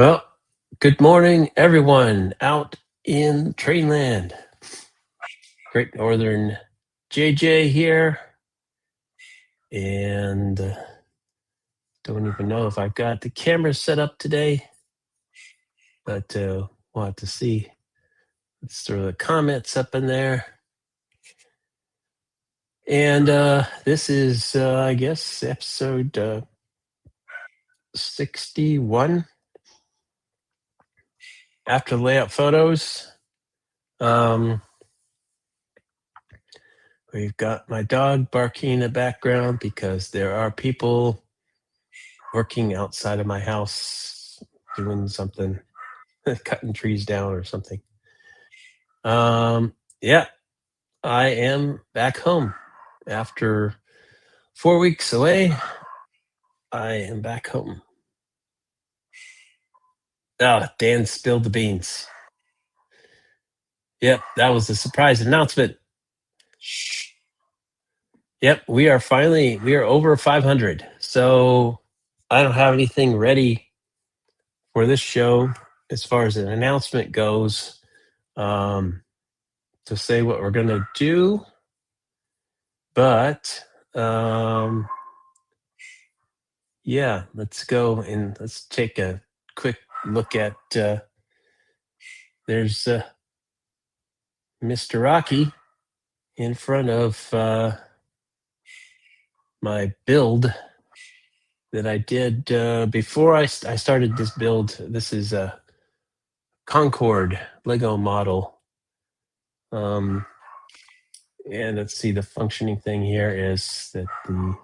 Well, good morning, everyone out in Trainland. Great Northern JJ here. And don't even know if I've got the camera set up today, but we'll have to see. Let's throw the comments up in there. And this is, I guess, episode 61. After layout photos. We've got my dog barking in the background because there are people working outside of my house doing something, cutting trees down or something. Yeah, I am back home after 4 weeks away. I am back home. Oh, Dan spilled the beans. Yep, that was a surprise announcement. Yep, we are over 500. So I don't have anything ready for this show as far as an announcement goes, to say what we're going to do. But yeah, let's go and let's take a quick look at there's Mr. Rocky in front of my build that I did before I started this build. This is a Concorde Lego model. And let's see, the functioning thing here is that the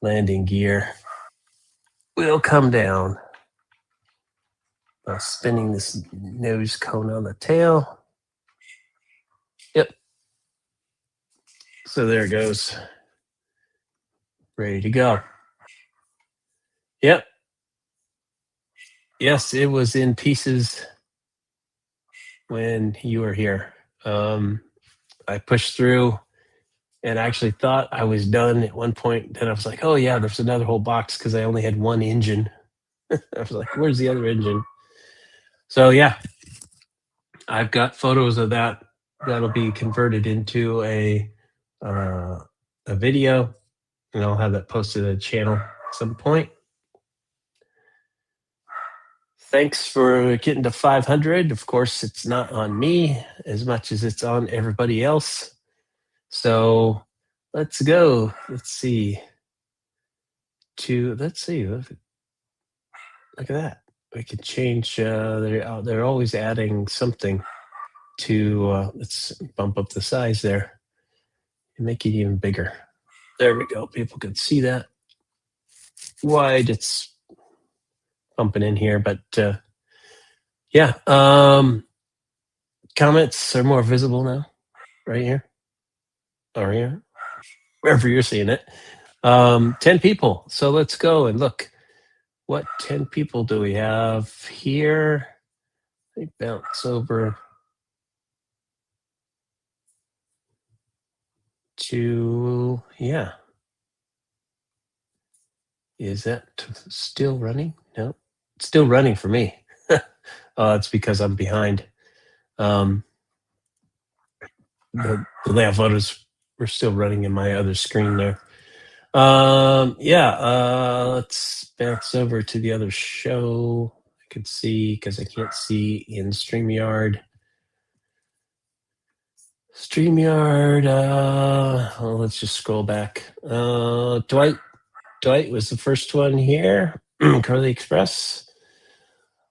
landing gear will come down by spinning this nose cone on the tail. Yep. So there it goes. Ready to go. Yep. Yes, it was in pieces when you were here. I pushed through and I actually thought I was done at one point. Then I was like, oh yeah, there's another whole box because I only had one engine. I was like, where's the other engine? So yeah, I've got photos of that. That'll be converted into a video, and I'll have that posted to the channel at some point. Thanks for getting to 500. Of course, it's not on me as much as it's on everybody else. So let's go. Let's see. Look at that. We can change. They're always adding something to. Let's bump up the size there and make it even bigger. There we go. People can see that. Wide. It's bumping in here, but yeah. Comments are more visible now, right here, or here, wherever you're seeing it. 10 people. So let's go and look. What 10 people do we have here? Let me bounce over to, yeah. Is that still running? No, it's still running for me. It's because I'm behind. The layout photos were still running in my other screen there. Yeah, let's bounce over to the other show. I can see, because I can't see in StreamYard. Well, let's just scroll back. Dwight was the first one here. Curly Express.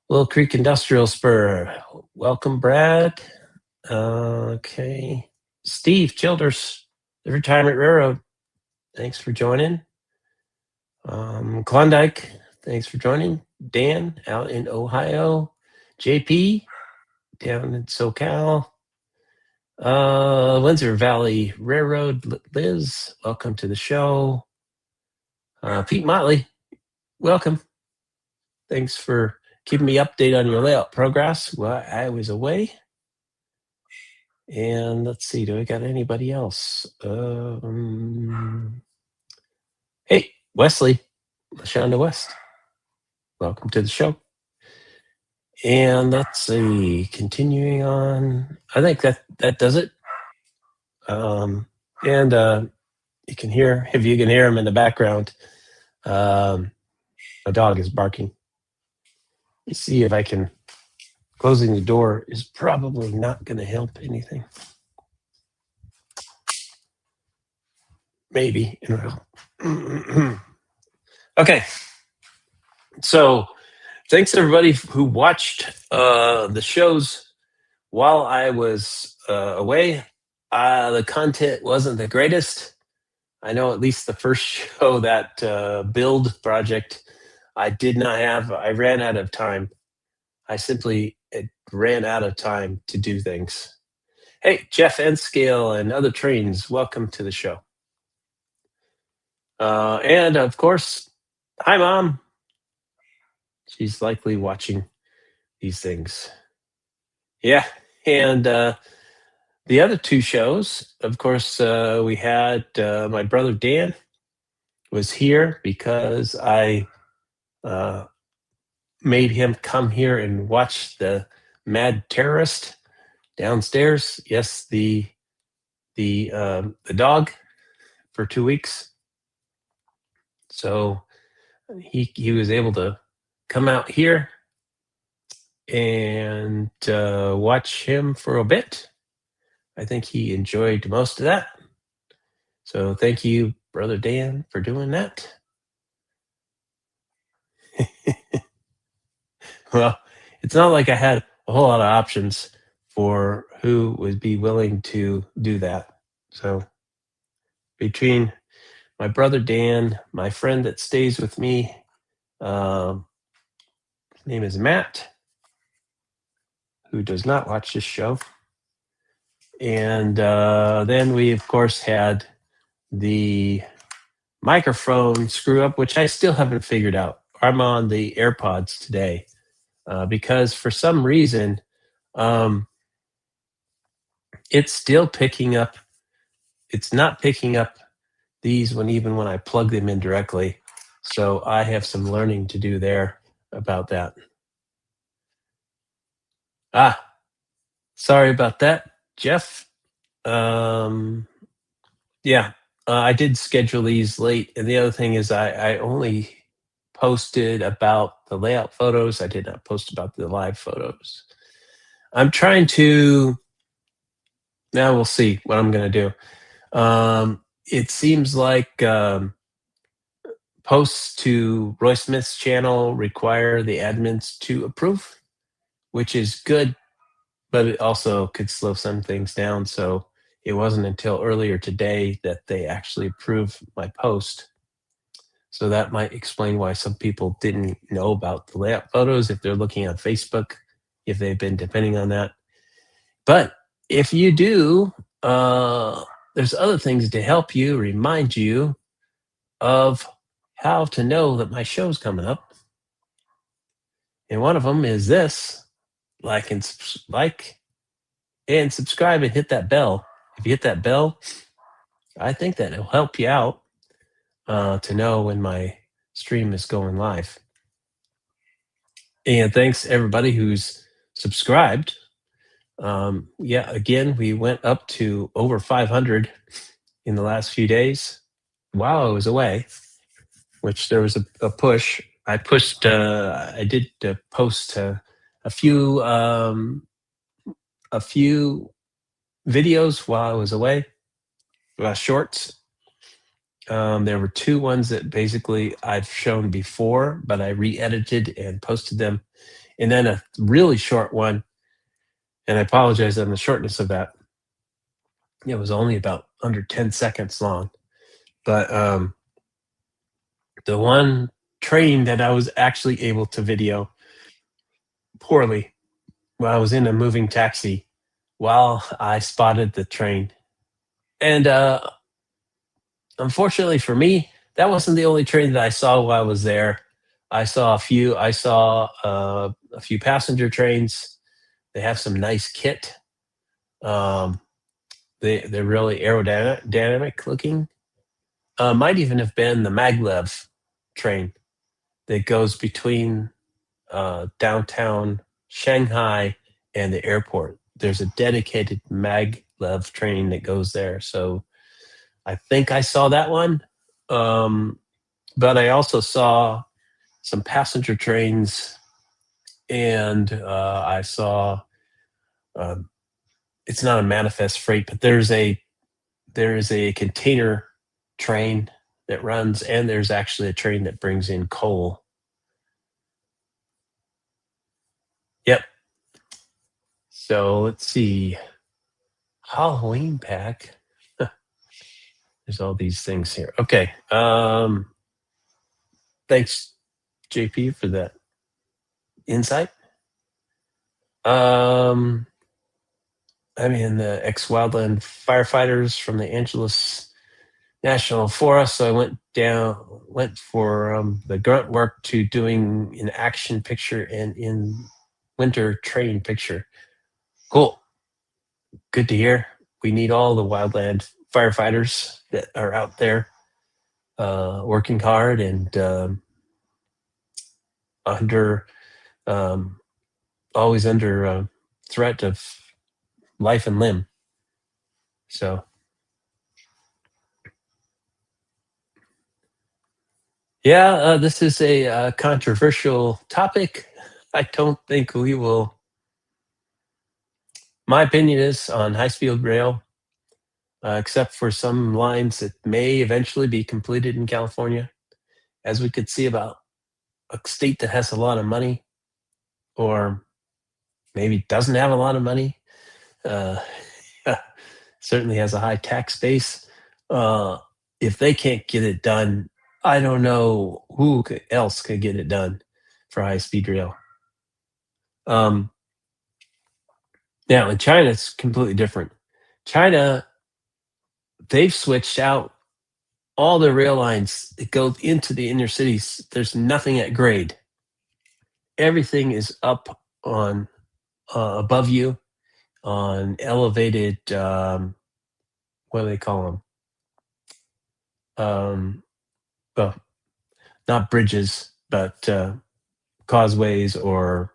Willow Creek Industrial Spur. Welcome, Brad. Okay. Steve Childers, the Retirement Railroad. Thanks for joining. Klondike, thanks for joining. Dan out in Ohio. JP down in SoCal. Windsor Valley Railroad. Liz, welcome to the show. Pete Motley, welcome. Thanks for keeping me updated on your layout progress while I was away. And let's see, do I got anybody else? Hey, Wesley, LaShonda West, welcome to the show. And let's see, continuing on. I think that does it. And you can hear, if you can hear him in the background, my dog is barking. Let's see if I can. Closing the door is probably not going to help anything. Maybe it will. Okay. So thanks everybody who watched the shows while I was away. The content wasn't the greatest. I know at least the first show, that build project, I did not have. I ran out of time. I simply ran out of time to do things. Hey, Jeff Enscale and other trains, welcome to the show. And of course, hi, Mom. She's likely watching these things. Yeah. And the other two shows, of course, we had my brother Dan was here because I made him come here and watch the Mad Terrorist downstairs. Yes, the dog for 2 weeks. So he was able to come out here and watch him for a bit. I think he enjoyed most of that. So thank you, Brother Dan, for doing that. Well, it's not like I had a whole lot of options for who would be willing to do that. So between my brother Dan, my friend that stays with me, his name is Matt, who does not watch this show. And then we, of course, had the microphone screw up, which I still haven't figured out. I'm on the AirPods today because for some reason, it's still picking up. It's not picking up these even when I plug them in directly. So I have some learning to do there about that. Sorry about that, Jeff. Yeah, I did schedule these late, and the other thing is I only posted about the layout photos. I did not post about the live photos. I'm trying to. Now we'll see what I'm going to do. It seems like posts to Roy Smith's channel require the admins to approve, which is good, but it also could slow some things down. So it wasn't until earlier today that they actually approved my post. So that might explain why some people didn't know about the layout photos if they're looking on Facebook, if they've been depending on that. But if you do, there's other things to help you, remind you of how to know that my show's coming up. And one of them is this: like and subscribe and hit that bell. If you hit that bell, I think that it'll help you out to know when my stream is going live. And thanks everybody who's subscribed. Yeah, again, we went up to over 500 in the last few days while I was away, which there was a push. I pushed. I did post a few videos while I was away, shorts. There were two ones that basically I've shown before, but I re-edited and posted them, and then a really short one. And I apologize on the shortness of that. It was only about under 10 seconds long, but the one train that I was actually able to video poorly while I was in a moving taxi while I spotted the train. And unfortunately for me, that wasn't the only train that I saw while I was there. I saw a few. I saw a few passenger trains. They have some nice kit. They're really aerodynamic looking. Might even have been the maglev train that goes between downtown Shanghai and the airport. There's a dedicated maglev train that goes there. So I think I saw that one. But I also saw some passenger trains, and I saw uh, it's not a manifest freight, but there is a container train that runs, and there's actually a train that brings in coal. Yep. So let's see. Halloween pack. There's all these things here. Okay. Thanks, JP, for that insight. I mean, the ex-wildland firefighters from the Angeles National Forest. So I went for the grunt work to doing an action picture and in winter train picture. Cool. Good to hear. We need all the wildland firefighters that are out there working hard and under always under threat of life and limb. So yeah, this is a controversial topic. I don't think we will. My opinion is on high-speed rail, except for some lines that may eventually be completed in California, as we could see about a state that has a lot of money, or maybe doesn't have a lot of money. Uh, certainly has a high tax base. If they can't get it done, I don't know who else could get it done for high-speed rail. Now in China, it's completely different. China, they've switched out all the rail lines that go into the inner cities. There's nothing at grade. Everything is up on above you on elevated. What do they call them? Well, not bridges, but causeways or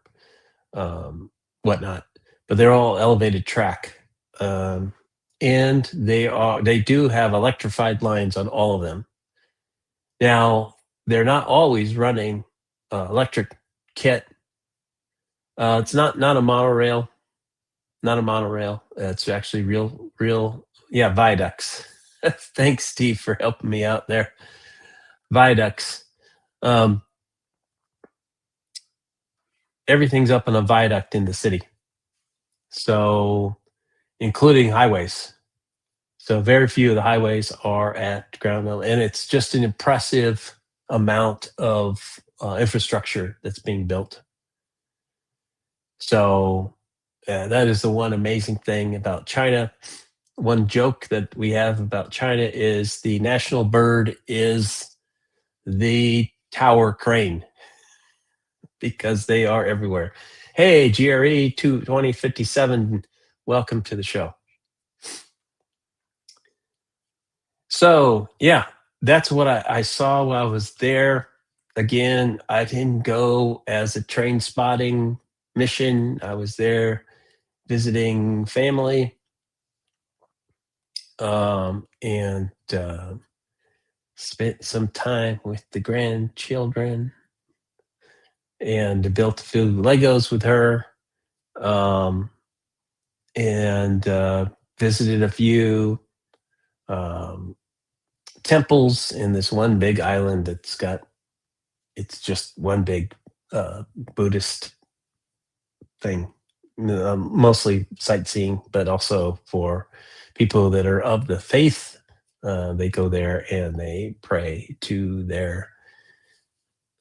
whatnot. But they're all elevated track, and they do have electrified lines on all of them. Now they're not always running electric kit. It's not a monorail, not a monorail. It's actually real, yeah, viaducts. Thanks, Steve, for helping me out there. Viaducts. Everything's up on a viaduct in the city, so including highways. So very few of the highways are at ground level, and it's just an impressive amount of infrastructure that's being built. So that is the one amazing thing about China. One joke that we have about China is the national bird is the tower crane, because they are everywhere. Hey, GRE 2057, welcome to the show. So yeah, that's what I saw while I was there. Again, I didn't go as a train spotting mission. I was there visiting family, and spent some time with the grandchildren, and built a few Legos with her, and visited a few temples in this one big island it's just one big Buddhist thing, mostly sightseeing, but also for people that are of the faith. They go there and they pray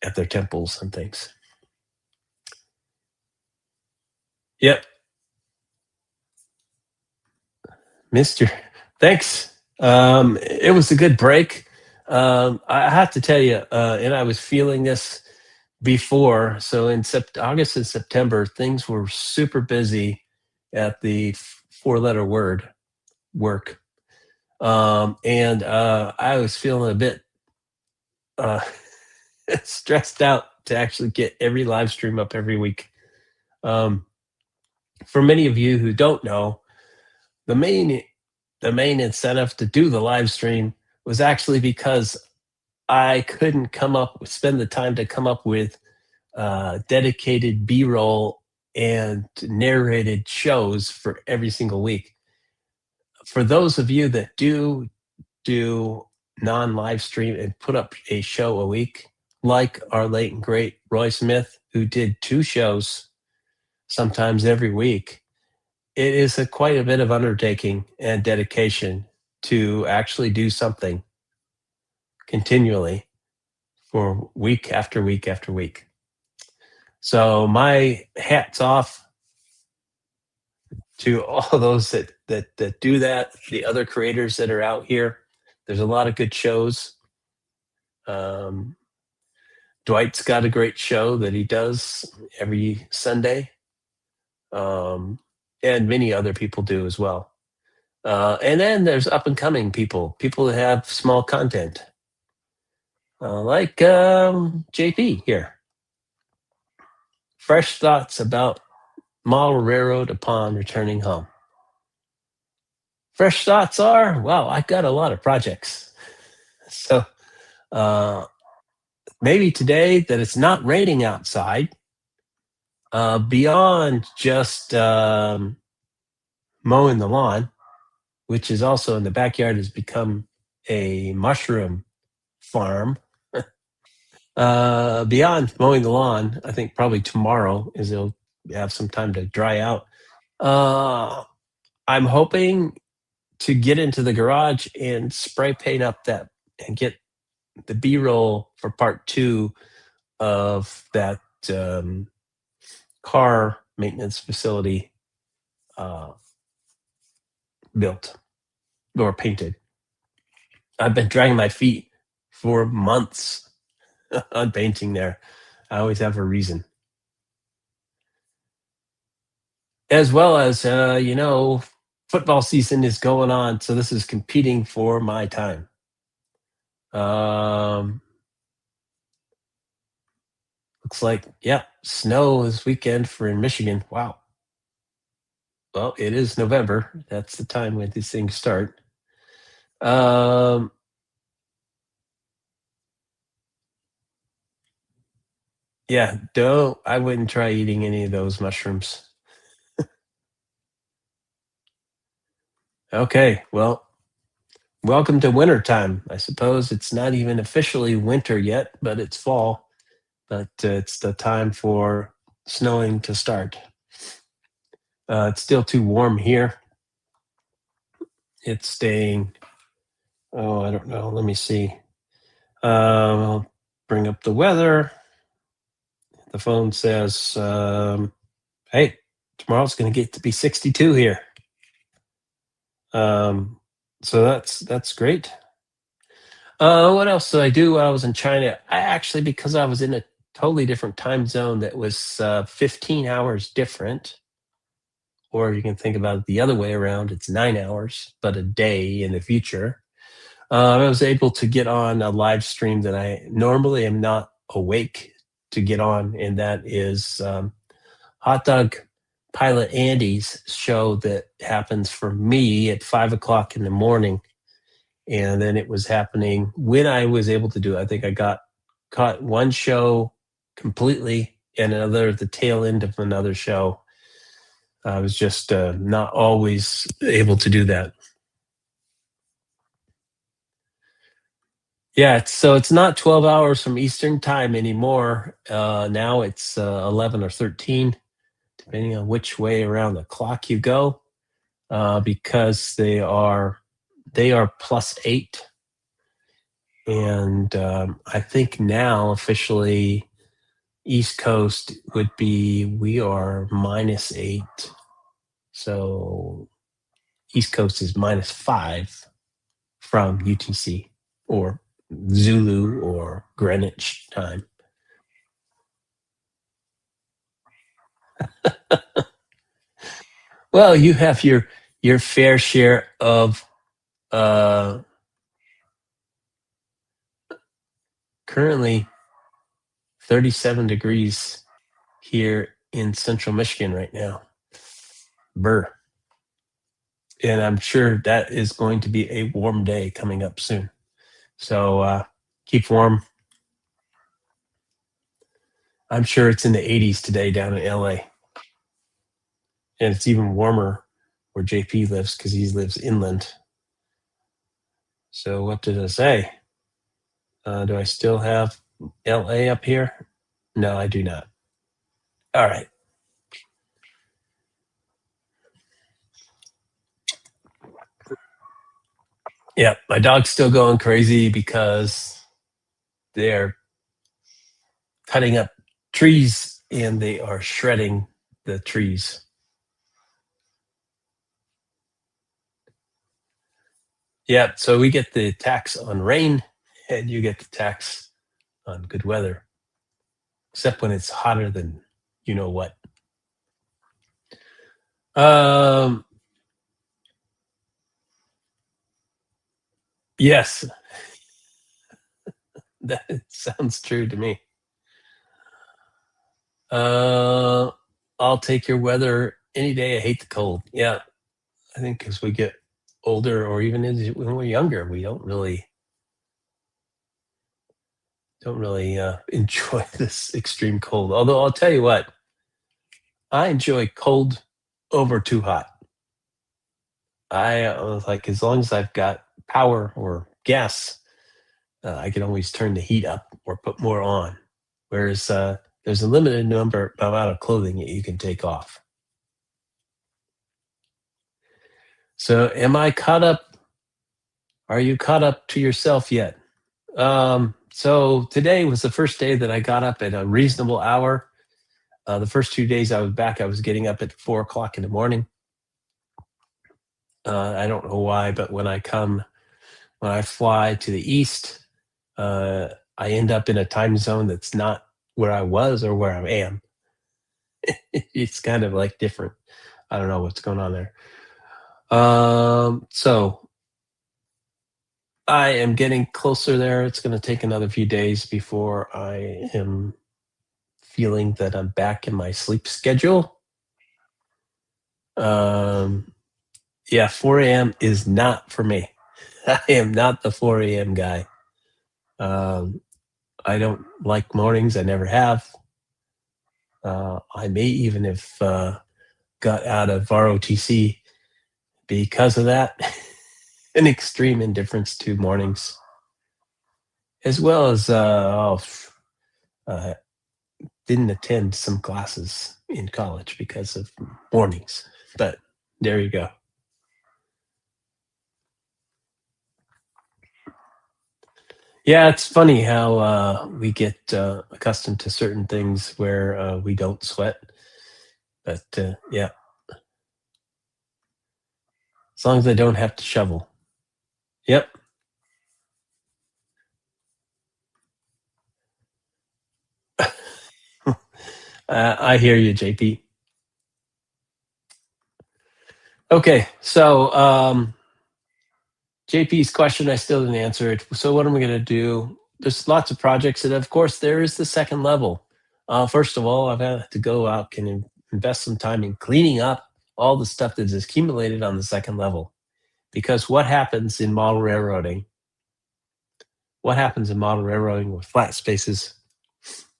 at their temples and things. Yep. Mister, thanks. It was a good break. I have to tell you, and I was feeling this before. So in August and September, things were super busy at the four-letter word work, and I was feeling a bit stressed out to actually get every live stream up every week. For many of you who don't know, the main incentive to do the live stream was actually because I couldn't spend the time to come up with dedicated B-roll and narrated shows for every single week. For those of you that do non-live stream and put up a show a week, like our late and great Roy Smith, who did 2 shows sometimes every week, it is quite a bit of undertaking and dedication to actually do something continually for week after week after week. So my hat's off to all those that do that, the other creators that are out here. There's a lot of good shows. Dwight's got a great show that he does every Sunday, and many other people do as well. And then there's up and coming people that have small content, like JP here. Fresh thoughts about model railroad upon returning home. Fresh thoughts are, wow, I've got a lot of projects. So maybe today that it's not raining outside, beyond just mowing the lawn, which is also in the backyard, has become a mushroom farm. Beyond mowing the lawn, I think probably tomorrow is it'll have some time to dry out. I'm hoping to get into the garage and spray paint up that and get the B-roll for part 2 of that car maintenance facility built or painted. I've been dragging my feet for months on painting there. I always have a reason. As well as, football season is going on, so this is competing for my time. Looks like, yeah, snow this weekend for in Michigan. Wow. Well, it is November. That's the time when these things start. Yeah, I wouldn't try eating any of those mushrooms. Okay, well, welcome to winter time. I suppose it's not even officially winter yet, but it's fall. But it's the time for snowing to start. It's still too warm here. It's staying, oh, I don't know. Let me see. I'll bring up the weather. The phone says, hey, tomorrow's going to get to be 62 here. So that's great. What else did I do while I was in China? I actually, because I was in a totally different time zone that was 15 hours different, or you can think about it the other way around, it's 9 hours, but a day in the future. I was able to get on a live stream that I normally am not awake to get on, and that is Hot Dog Pilot Andy's show that happens for me at 5 o'clock in the morning. And then it was happening when I was able to do it. I think I caught one show completely and another at the tail end of another show. I was just not always able to do that. Yeah, so it's not 12 hours from Eastern time anymore. Now it's 11 or 13, depending on which way around the clock you go, because they are +8. And I think now officially East Coast would be, we are -8. So East Coast is -5 from UTC or Zulu or Greenwich time. Well, you have your fair share of currently 37 degrees here in central Michigan right now. Burr. And I'm sure that is going to be a warm day coming up soon. So keep warm. I'm sure it's in the 80s today down in LA. And it's even warmer where JP lives because he lives inland. So what did I say? Do I still have LA up here? No, I do not. All right. Yeah, my dog's still going crazy because they're cutting up trees and they are shredding the trees. Yeah, so we get the tax on rain and you get the tax on good weather, except when it's hotter than you know what. Yes, that sounds true to me. I'll take your weather any day. I hate the cold. Yeah, I think as we get older, or even when we're younger, we don't really enjoy this extreme cold. Although I'll tell you what, I enjoy cold over too hot. I like as long as I've got power or gas, I can always turn the heat up or put more on. Whereas there's a limited amount of clothing that you can take off. So, am I caught up? Are you caught up to yourself yet? So today was the first day that I got up at a reasonable hour. The first 2 days I was back, I was getting up at 4 o'clock in the morning. I don't know why, but when I fly to the east, uh, I end up in a time zone that's not where I was or where I am. It's kind of like different. I don't know what's going on there. So I am getting closer there. It's going to take another few days before I am feeling that I'm back in my sleep schedule. Um, yeah, 4 a.m. is not for me. I am not the 4 a.m. guy. Um, I don't like mornings. I never have. I may even have got out of ROTC because of that. An extreme indifference to mornings, as well as didn't attend some classes in college because of mornings. But there you go. Yeah, it's funny how we get accustomed to certain things where we don't sweat. But yeah, as long as I don't have to shovel. Yep, I hear you, JP. Okay, so JP's question, I still didn't answer it. So what am I going to do? There's lots of projects, and of course, there is the second level. First of all, I've had to go out and invest some time in cleaning up all the stuff that is accumulated on the second level. Because what happens in model railroading? What happens in model railroading with flat spaces?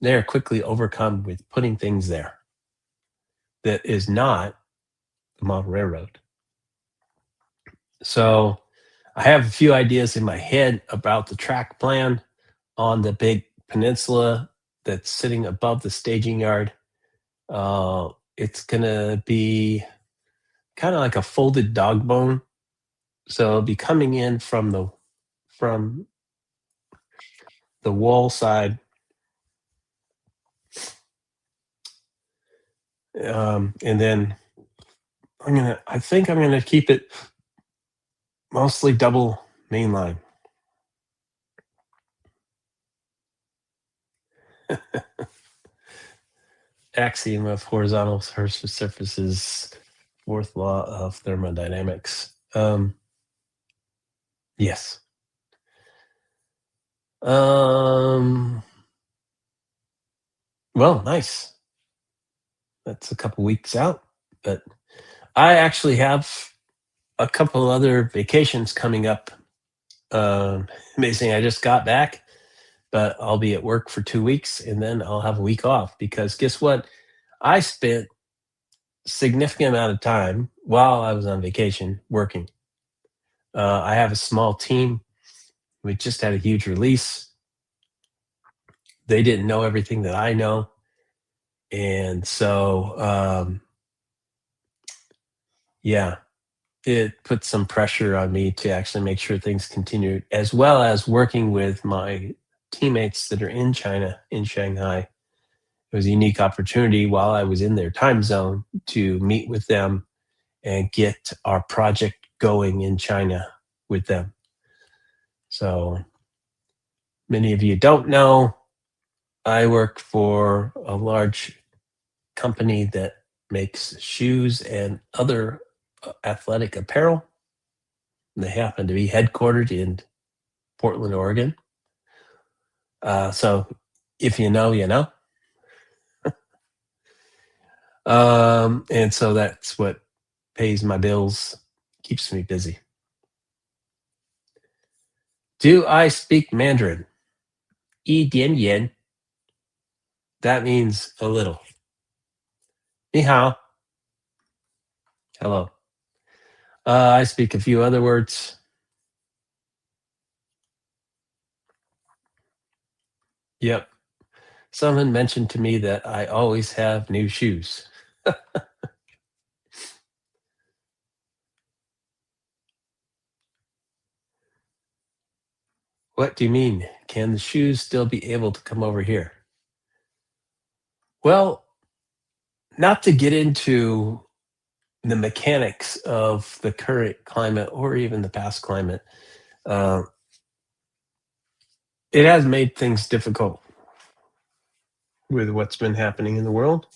They are quickly overcome with putting things there that is not the model railroad. So I have a few ideas in my head about the track plan on the big peninsula that's sitting above the staging yard. It's going to be kind of like a folded dog bone. So it'll be coming in from the wall side, and then I think I'm gonna keep it mostly double mainline. Axiom of horizontal surfaces, fourth law of thermodynamics. Yes. Um, well, nice. That's a couple weeks out, but I actually have a couple other vacations coming up. Amazing. I just got back, but I'll be at work for 2 weeks and then I'll have a week off because guess what? I spent significant amount of time while I was on vacation working. I have a small team. We just had a huge release. They didn't know everything that I know. And so, yeah, it put some pressure on me to actually make sure things continue, as well as working with my teammates that are in China, in Shanghai. It was a unique opportunity while I was in their time zone to meet with them and get our project going in China with them. So many of you don't know, I work for a large company that makes shoes and other athletic apparel. They happen to be headquartered in Portland, Oregon. So if you know, you know. And so that's what pays my bills, keeps me busy. Do I speak Mandarin? 一点点. That means a little. 你好. Hello. I speak a few other words. Yep. Someone mentioned to me that I always have new shoes. What do you mean? Can the shoes still be able to come over here? Well, not to get into the mechanics of the current climate or even the past climate, uh, it has made things difficult with what's been happening in the world.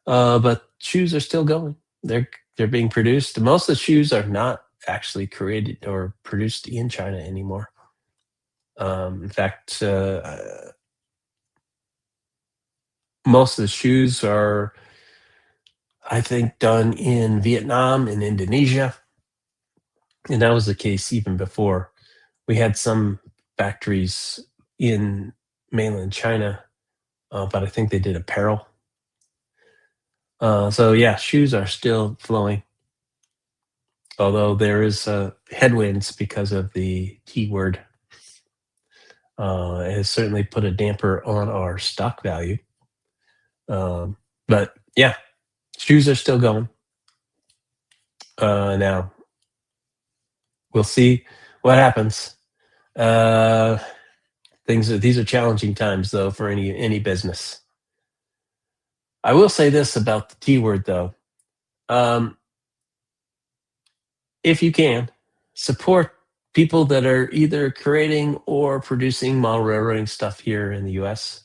But shoes are still going. They're being produced. Most of the shoes are not actually created or produced in China anymore. In fact, most of the shoes are, I think, done in Vietnam and Indonesia, and that was the case even before. We had some factories in mainland China, but I think they did apparel. So yeah, shoes are still flowing, although there is headwinds because of the T word. It has certainly put a damper on our stock value. But yeah, shoes are still going. Now we'll see what happens. These are challenging times though for any business. I will say this about the T word though. Um, if you can, support people that are either creating or producing model railroading stuff here in the US.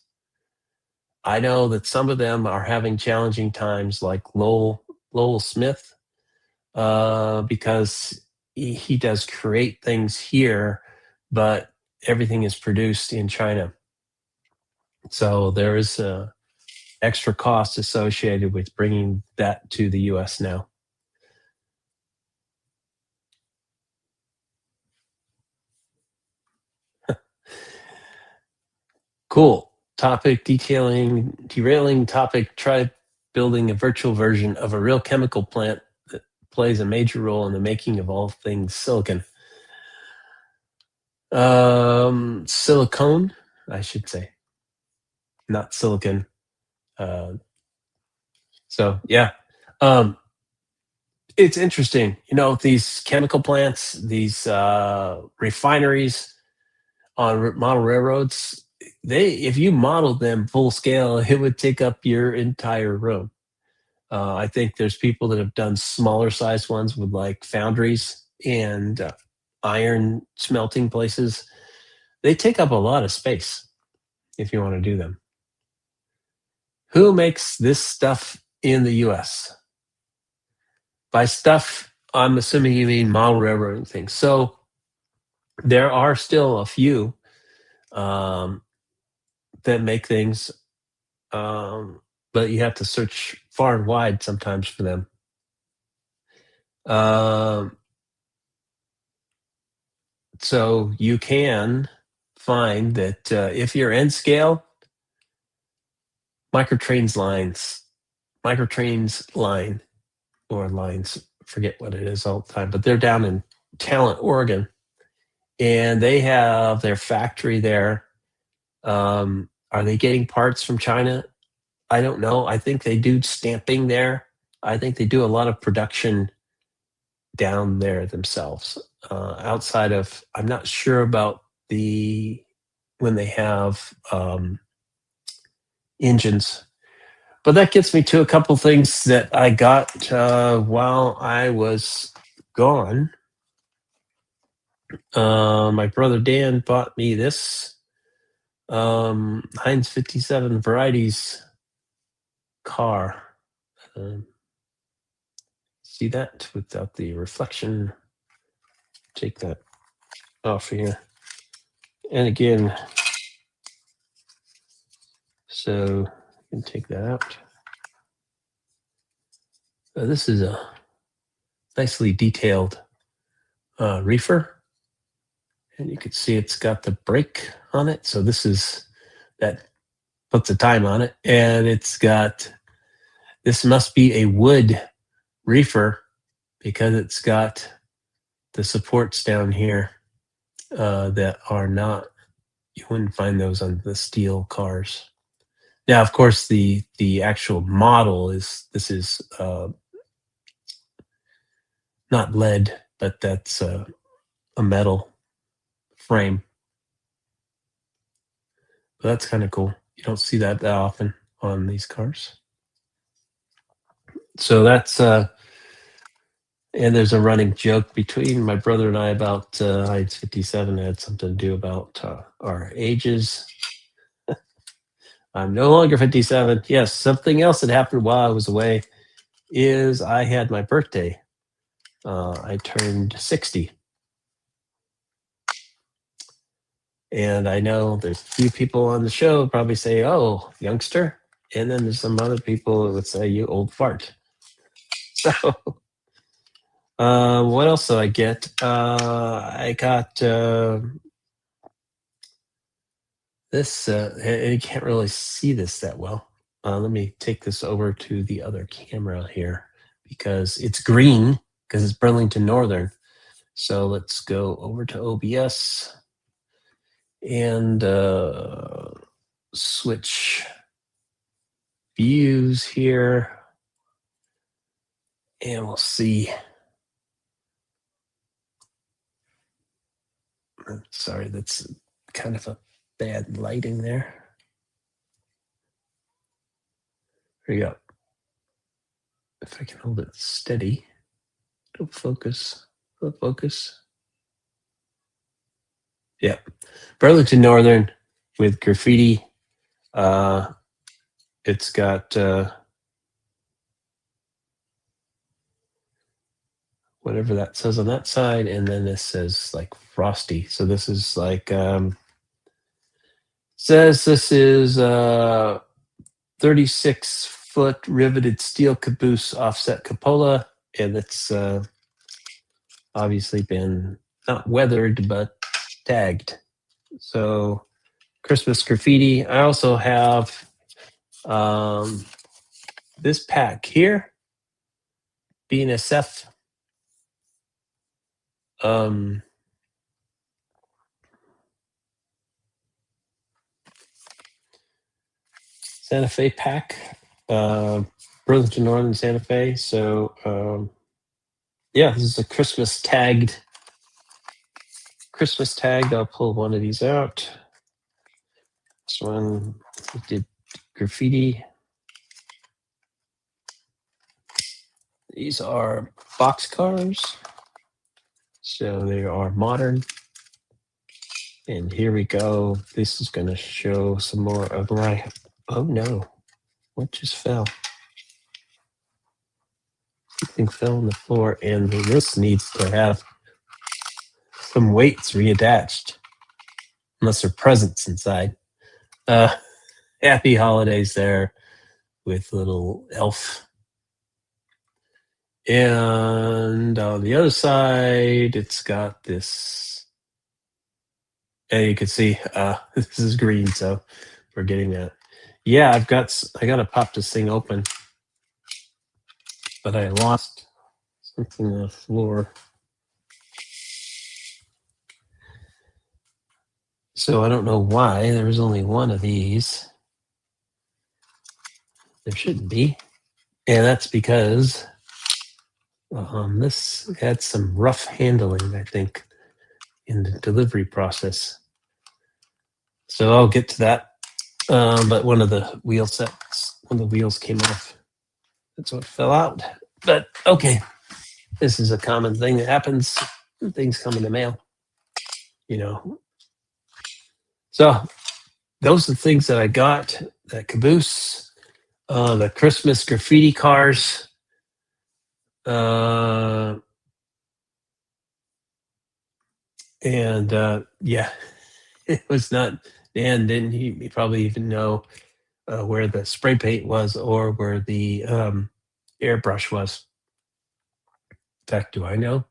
I know that some of them are having challenging times, like Lowell Smith, because he does create things here, but everything is produced in China. So there is a extra cost associated with bringing that to the US now. Cool. Topic derailing topic. Try building a virtual version of a real chemical plant that plays a major role in the making of all things silicon. Silicone, I should say, not silicon. So yeah, um, it's interesting. You know, these chemical plants, these refineries on model railroads. If you modeled them full scale, it would take up your entire room. I think there's people that have done smaller size ones with like foundries and iron smelting places. They take up a lot of space if you want to do them. Who makes this stuff in the US? By stuff, I'm assuming you mean model railroading things. So there are still a few, um, that make things, um, but you have to search far and wide sometimes for them. So you can find that if you're N scale, Microtrains line or lines, forget what it is all the time, but they're down in Talent, Oregon, and they have their factory there. Are they getting parts from China? I don't know. I think they do stamping there. I think they do a lot of production down there themselves. Outside of, I'm not sure about when they have engines. But that gets me to a couple things that I got while I was gone. My brother Dan bought me this Heinz 57 Varieties car. See that without the reflection? Take that off here. And again, so you can take that out. This is a nicely detailed reefer. And you can see it's got the brake on it. So that puts a time on it. And this must be a wood reefer because it's got the supports down here that are not, you wouldn't find those on the steel cars. Now, of course, the actual model this is not lead, but that's a metal frame. But that's kind of cool. You don't see that often on these cars. So that's and there's a running joke between my brother and I about Heinz 57. It had something to do about our ages. I'm no longer 57. Yes, something else that happened while I was away is I had my birthday. I turned 60. And I know there's a few people on the show probably say, oh, youngster. And then there's some other people that would say, you old fart. So what else did I get? I got this, and you can't really see this that well. Let me take this over to the other camera here because it's green because it's Burlington Northern. So let's go over to OBS and switch views here. And we'll see. Sorry, that's kind of a bad lighting there. There you go. If I can hold it steady, it'll focus. It'll focus. Yeah. Burlington Northern with graffiti. It's got whatever that says on that side, and then this says like Frosty. So this is like says this is 36-foot riveted steel caboose offset cupola, and it's obviously been not weathered but tagged. So Christmas graffiti. I also have this pack here, BNSF. Santa Fe pack, Burlington Northern Santa Fe. So yeah, this is a Christmas tagged. I'll pull one of these out. This one we did graffiti. These are box cars. So they are modern. And here we go. This is going to show some more of my, oh no, what just fell? Something fell on the floor, and this needs to have some weights reattached, unless there are presents inside. Happy holidays there. with little elf. And on the other side, it's got this. And you can see this is green, so we're getting that. Yeah, I got to pop this thing open, but I lost something on the floor. So I don't know why there was only one of these. There shouldn't be. And that's because this had some rough handling, I think, in the delivery process. So I'll get to that. But one of the wheels came off. That's what fell out. But okay, this is a common thing that happens. Things come in the mail, you know. So those are the things that I got. That caboose, the Christmas graffiti cars, and yeah, it was not. Dan didn't he probably even know where the spray paint was or where the airbrush was. In fact, do I know?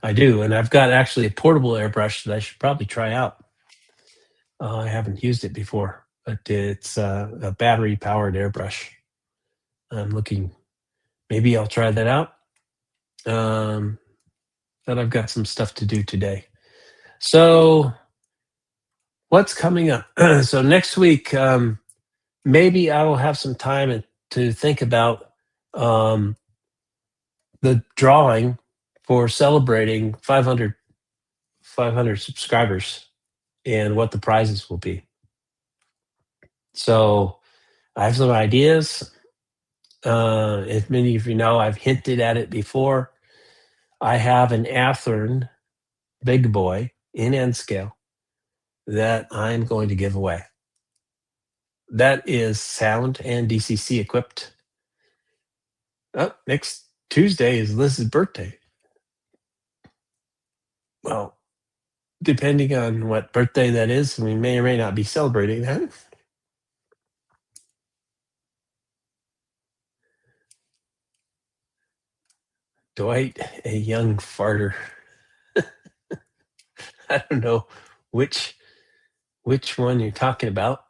I do, and I've got actually a portable airbrush that I should probably try out. I haven't used it before, but it's a battery-powered airbrush. I'm looking. Maybe I'll try that out. But I've got some stuff to do today. So, what's coming up? So next week, maybe I will have some time to think about the drawing for celebrating 500 subscribers and what the prizes will be. So I have some ideas. As many of you know, I've hinted at it before. I have an Athearn Big Boy in N scale that I'm going to give away. That is sound and DCC equipped. Oh, next Tuesday is Liz's birthday. Well, depending on what birthday that is, we may or may not be celebrating that. Dwight, a young farter. I don't know which one you're talking about.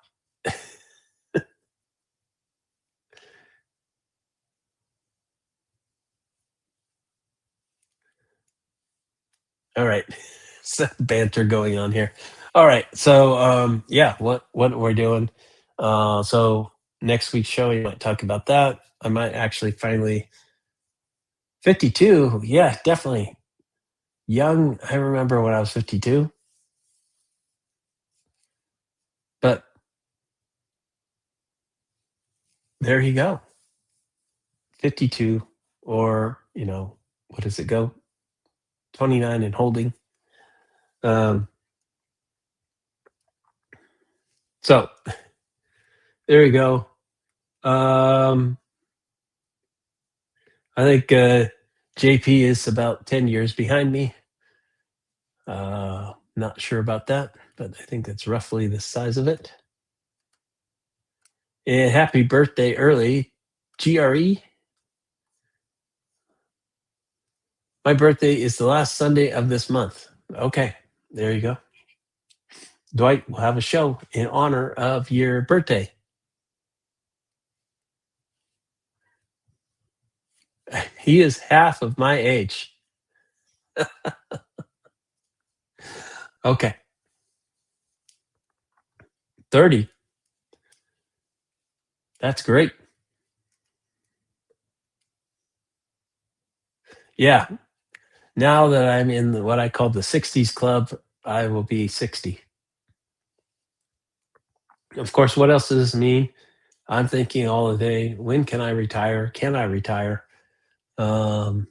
All right. Some banter going on here. All right. So yeah, what we're doing. So next week's show, we might talk about that. I might actually finally 52. Yeah, definitely. Young. I remember when I was 52. But there you go. 52, or what does it go? 29 and holding. So there you go. I think JP is about 10 years behind me. Not sure about that, but I think that's roughly the size of it. And happy birthday early, GRE. My birthday is the last Sunday of this month. Okay, there you go. Dwight will have a show in honor of your birthday. He is half of my age. Okay. 30. That's great. Yeah. Now that I'm in what I call the 60s club, I will be 60. Of course, what else does this mean? I'm thinking all the day, when can I retire? Can I retire? All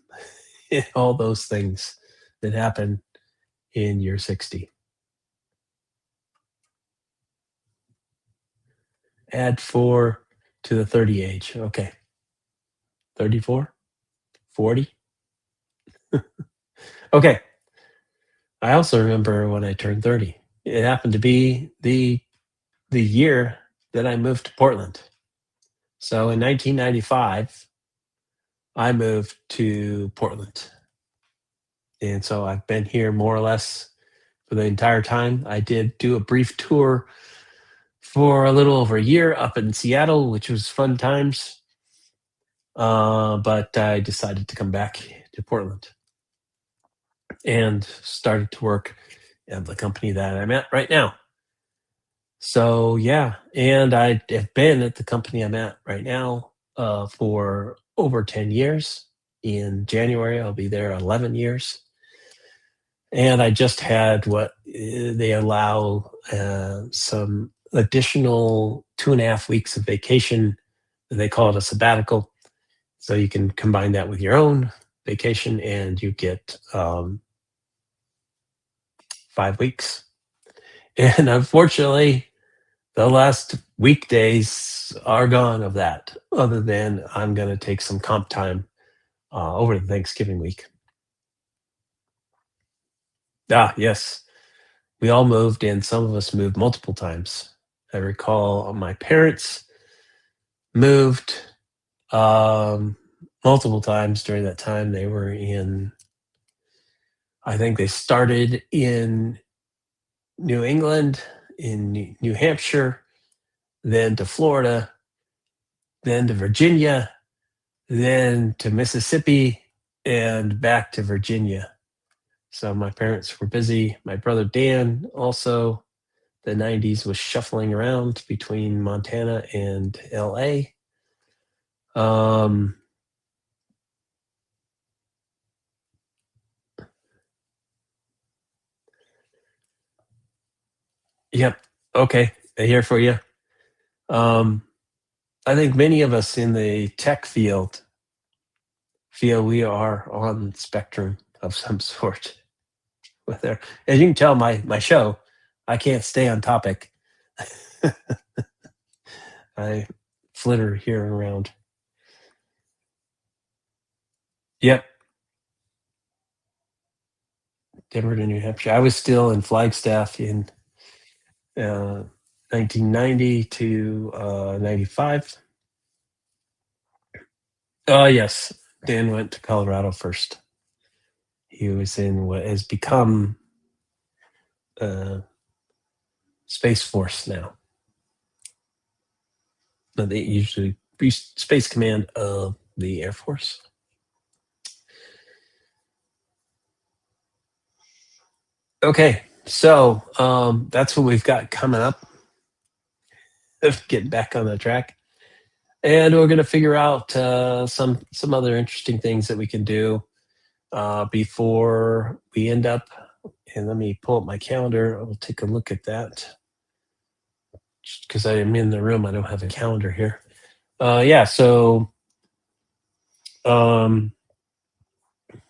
those things that happen in year 60. Add 4 to the 30 age. Okay. 34? 40? Okay. I also remember when I turned 30. It happened to be the year that I moved to Portland. So in 1995, I moved to Portland. And so I've been here more or less for the entire time. I did do a brief tour for a little over a year up in Seattle, which was fun times. But I decided to come back to Portland and started to work at the company that I'm at right now. So yeah, and I have been at the company I'm at right now for over 10 years. In January, I'll be there 11 years. And I just had what they allow some additional 2.5 weeks of vacation. They call it a sabbatical. So you can combine that with your own vacation and you get 5 weeks. And unfortunately, the last weekdays are gone of that, other than I'm going to take some comp time over the Thanksgiving week. Ah, yes. We all moved, and some of us moved multiple times. I recall my parents moved um, multiple times during that time. They were in, I think they started in New England, in New Hampshire, then to Florida, then to Virginia, then to Mississippi, and back to Virginia. So my parents were busy. My brother Dan also, the 90s, was shuffling around between Montana and LA. Um, yep. Okay. Here for you. Um, I think many of us in the tech field feel we are on the spectrum of some sort. Whether, as you can tell, my show, I can't stay on topic. I flitter here and around. Yep, Denver to New Hampshire. I was still in Flagstaff in 1990 to 95. Yes, Dan went to Colorado first. He was in what has become Space Force now. But they usually Space Command of the Air Force. Okay, so that's what we've got coming up. Getting back on the track, and we're going to figure out some other interesting things that we can do before we end up. And let me pull up my calendar. I'll take a look at that because I am in the room. I don't have a calendar here. Yeah, so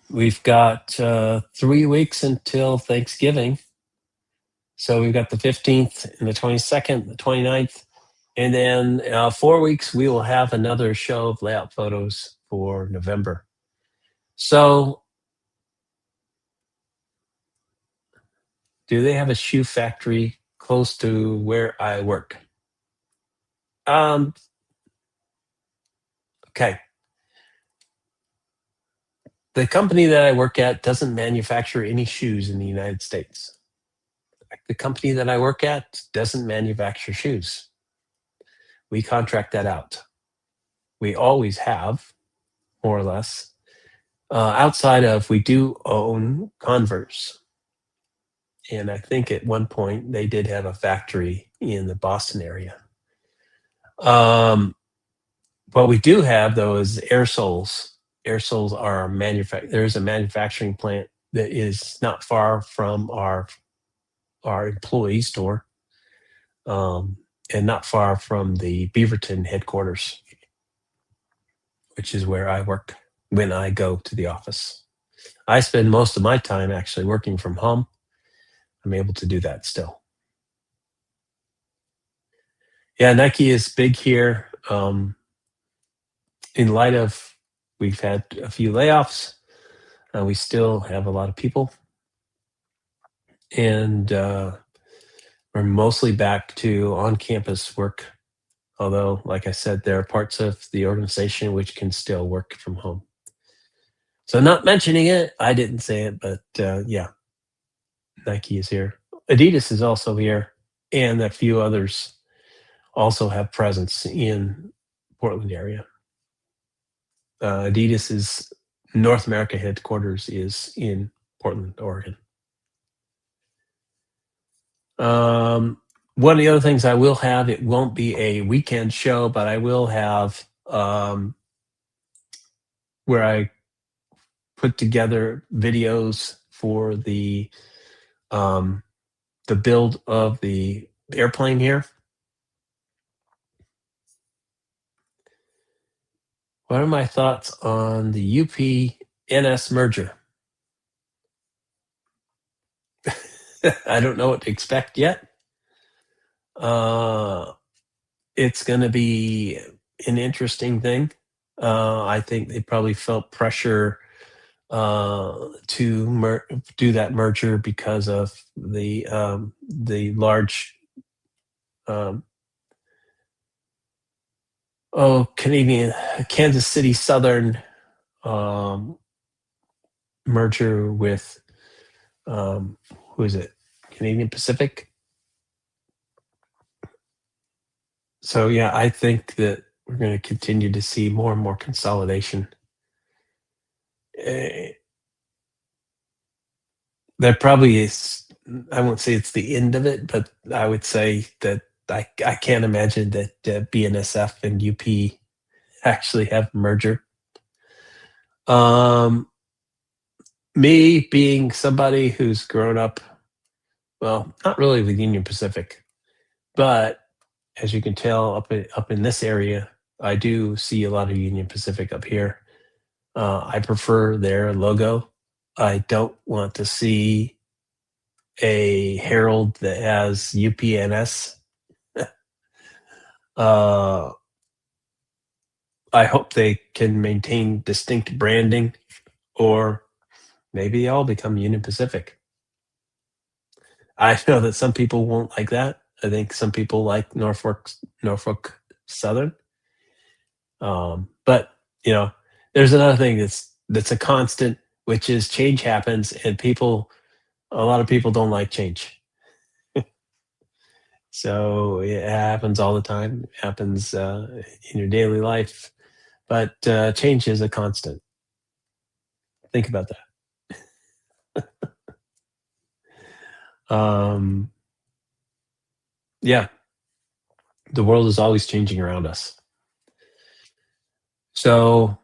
we've got 3 weeks until Thanksgiving. So we've got the 15th and the 22nd, the 29th. And then 4 weeks, we will have another show of layout photos for November. So do they have a shoe factory close to where I work? Okay. The company that I work at doesn't manufacture any shoes in the United States. The company that I work at doesn't manufacture shoes. We contract that out. We always have, more or less. Outside of, we do own Converse. And I think at one point they did have a factory in the Boston area. What we do have, though, is air soles. Air soles are there's a manufacturing plant that is not far from our employee store, and not far from the Beaverton headquarters, which is where I work when I go to the office. I spend most of my time actually working from home. I'm able to do that still. Yeah, Nike is big here. In light of we've had a few layoffs, we still have a lot of people, and we're mostly back to on-campus work Although, like I said, there are parts of the organization which can still work from home. So, not mentioning it, I didn't say it, but yeah, Nike is here. Adidas is also here, and a few others also have presence in Portland area. Adidas's North America headquarters is in Portland, Oregon. One of the other things I will have, it won't be a weekend show, but I will have where I put together videos for the build of the airplane here. What are my thoughts on the UP-NS merger? I don't know what to expect yet. It's going to be an interesting thing. I think they probably felt pressure to do that merger because of the large Canadian Kansas City Southern merger with who is it? Canadian Pacific. So yeah, I think that we're going to continue to see more and more consolidation. That probably is. I won't say it's the end of it, but I would say that I can't imagine that BNSF and UP actually have a merger. Me being somebody who's grown up, well, not really with Union Pacific, but as you can tell, up in this area, I do see a lot of Union Pacific up here. I prefer their logo. I don't want to see a herald that has UPNS. I hope they can maintain distinct branding, or maybe they all become Union Pacific. I know that some people won't like that. I think some people like Norfolk Southern. But you know, there's another thing that's a constant, which is change happens, and a lot of people don't like change. So it happens all the time. It happens in your daily life, but change is a constant. Think about that. Yeah, the world is always changing around us. So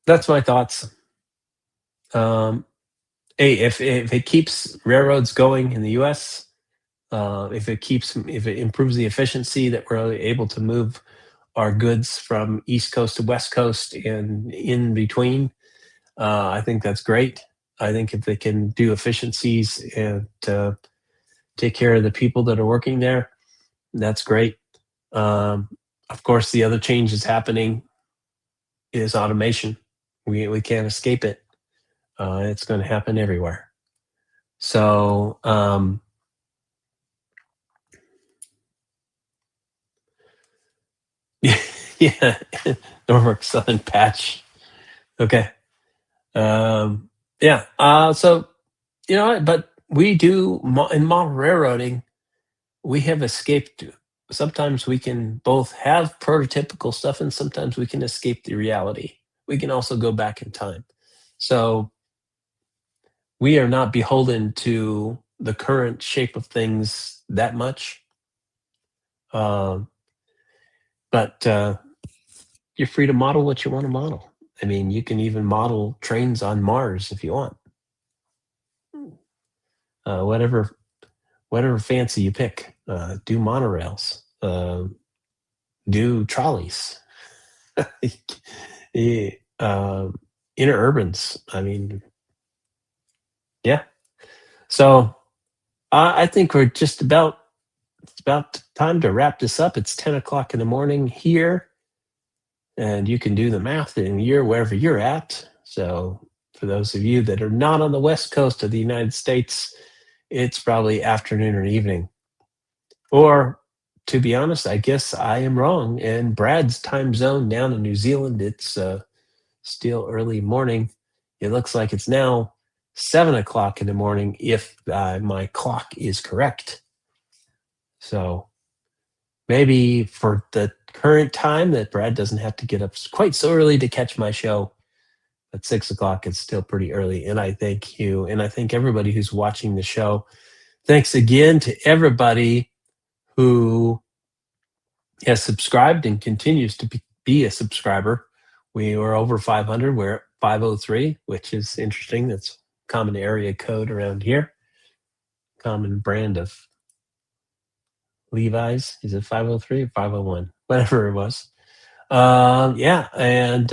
that's my thoughts. Hey, if it keeps railroads going in the U.S., if it improves the efficiency that we're able to move our goods from East Coast to West Coast and in between, I think that's great. I think if they can do efficiencies and take care of the people that are working there, that's great. Of course, the other change that's happening is automation. We can't escape it. It's going to happen everywhere. So yeah, Norfolk Southern patch. Okay. Yeah. So but we do in model railroading, we have escaped. Sometimes we can both have prototypical stuff, and sometimes we can escape the reality. We can also go back in time. So we are not beholden to the current shape of things that much. But you're free to model what you want to model. I mean, you can even model trains on Mars if you want. Whatever fancy you pick. Do monorails. Do trolleys. Interurbans. I mean, yeah. So I think we're it's about time to wrap this up. It's 10 o'clock in the morning here, and you can do the math in wherever you're at. So for those of you that are not on the West Coast of the United States, it's probably afternoon or evening. Or to be honest, I guess I am wrong. And Brad's time zone down in New Zealand, it's still early morning. It looks like it's now 7 o'clock in the morning if my clock is correct. So maybe for the current time that Brad doesn't have to get up quite so early to catch my show. At 6 o'clock, it's still pretty early. And I thank you. And I thank everybody who's watching the show. Thanks again to everybody who has subscribed and continues to be a subscriber. We were over 500. We're at 503, which is interesting. That's common area code around here. Common brand of Levi's. Is it 503 or 501? Whatever it was. Yeah, and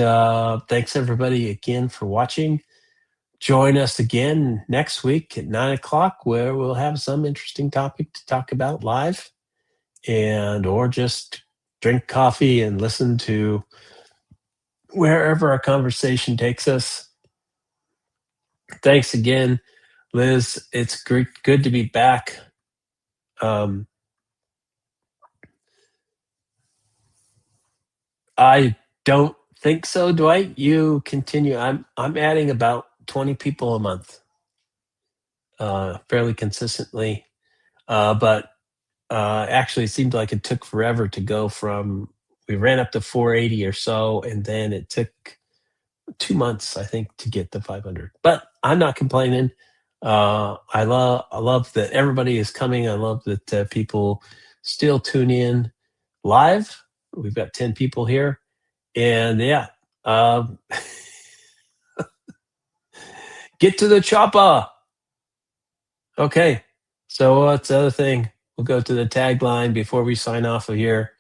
thanks everybody again for watching. Join us again next week at 9 o'clock, where we'll have some interesting topic to talk about live, or just drink coffee and listen to wherever our conversation takes us. Thanks again, Liz. It's good to be back. I don't think so, Dwight. You continue. I'm adding about 20 people a month, fairly consistently. But actually, it seemed like it took forever to go from. We ran up to 480 or so, and then it took 2 months, I think, to get to 500. But I'm not complaining. I love that everybody is coming. I love that people still tune in live. We've got 10 people here. And yeah, get to the chopper. Okay. So what's the other thing? We'll go to the tagline before we sign off of here.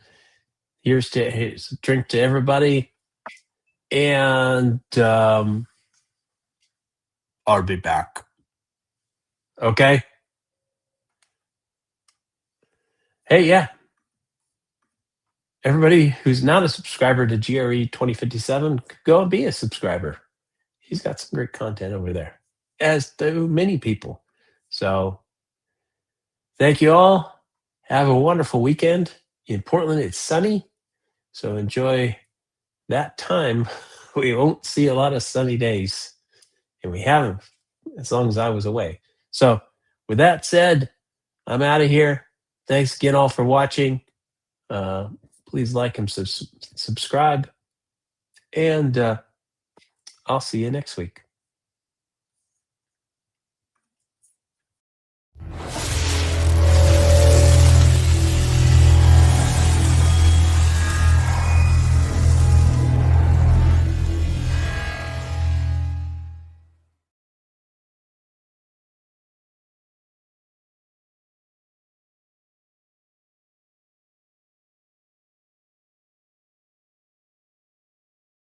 Here's a drink to everybody. And I'll be back. Okay. Hey, yeah. Everybody who's not a subscriber to GRE 2057, go and be a subscriber. He's got some great content over there, as do many people. So thank you all. Have a wonderful weekend. In Portland, it's sunny, so enjoy that time. We won't see a lot of sunny days, and we haven't as long as I was away. So with that said, I'm out of here. Thanks again all for watching. Please like and subscribe, and I'll see you next week.